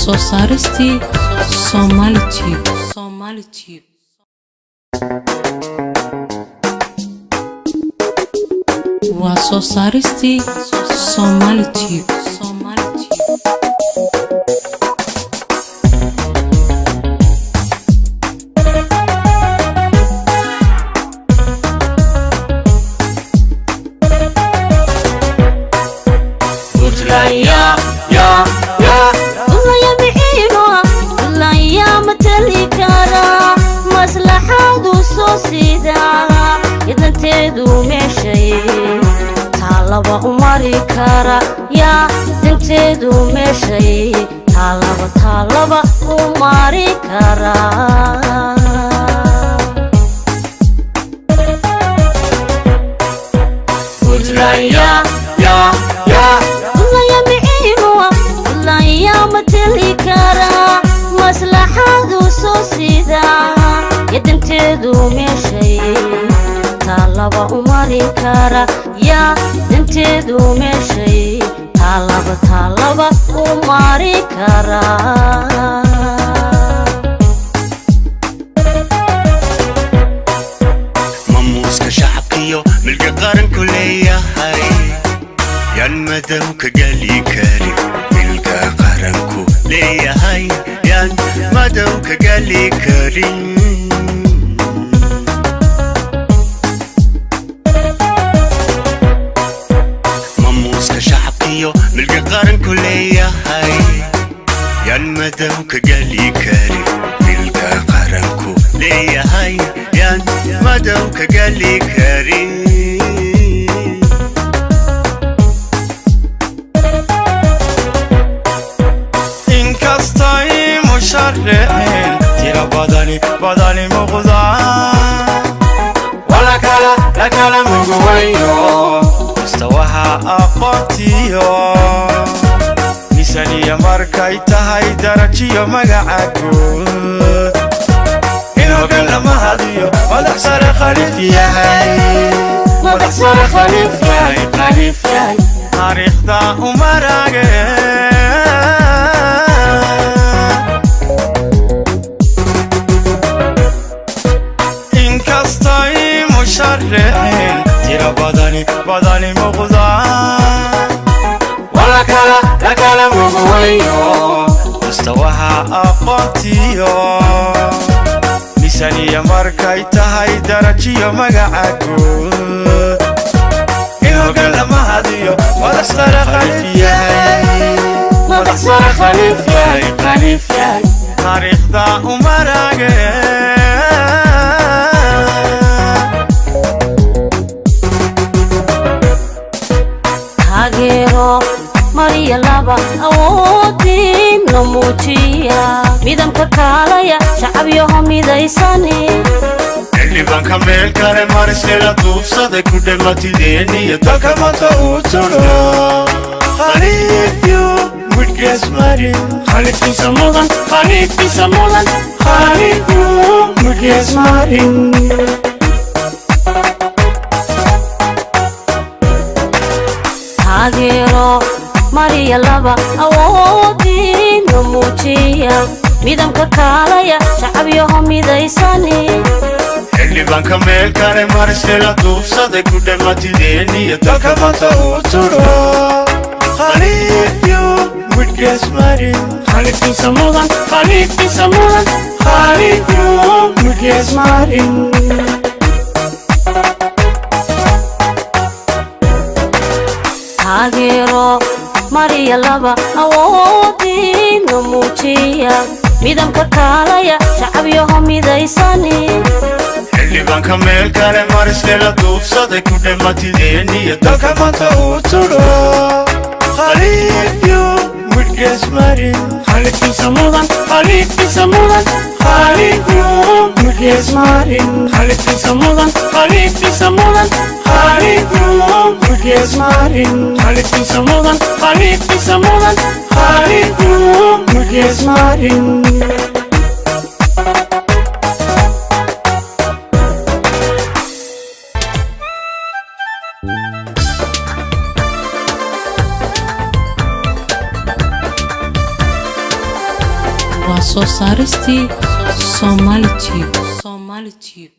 Soo saaristi Somali Tube. Waa soo saaristi Somali Tube. talaba umari kara ya dinteedu meeshay talaba umari kara Ulaya Ulaya miino Ulaya matali kara maslaxadu soo sida dinteedu meeshay talaba umari kara ya dinteedu meeshay talaba umari kara mamuuska shacabkiyo milka qaranku leeyahay yan madow ka gali kari milka qaranku leeyahay yan madow ka gali kari milka qaranku leeyahay yan madow ka gali kari milka qaranku leeyahay yan madow ka gali kari inkastay musharricin tira badani muqdaan wala kala muguwayo mustawaha aqoontiyo misaniya markay tahay darajiyo magacagood in hogan lama hadiyo madax sare khaliif yahay taariikhda umarage inkastay musharricin tira badani muqdaan wala kala muguwayo mustawaha aqoontiyo misaniya markay tahay darajiyo magacagood in hogan lama hadiyo madax sare khaliif yahay taariikhda umarage Maria laba awoodin namujiya midamka kaalaya shacabyo midaysani xilliban ka meel kale marisela duubsada ku dhamatideeniyo dalka mata uu turo khaliifyo mudgees marin khaliifisa mudan khaliifyo mudgees marin Maria laba awoodin namujiya midamka kaalaya shacabyo midaysani xilliban ka meel kale marisela duubsada ku dhamatideeniyo dalka mata uu turo khaliifyo mudgees marin khaliifisa mudan khaliifyo mudgees marin Maria laba awoodin namujiya midamka kaalaya shacabyo midaysani xilliban ka meel kale marisela duubsada ku dhamatideeniyo dalka mata uu turo khaliifyo mudgees marin khaliifisa mudan khaliifyo mudgees marin khaliifisa mudan khaliifyo mudgees marin khaliifisa mudan mudgees marin waa soo saaristi Somali Tube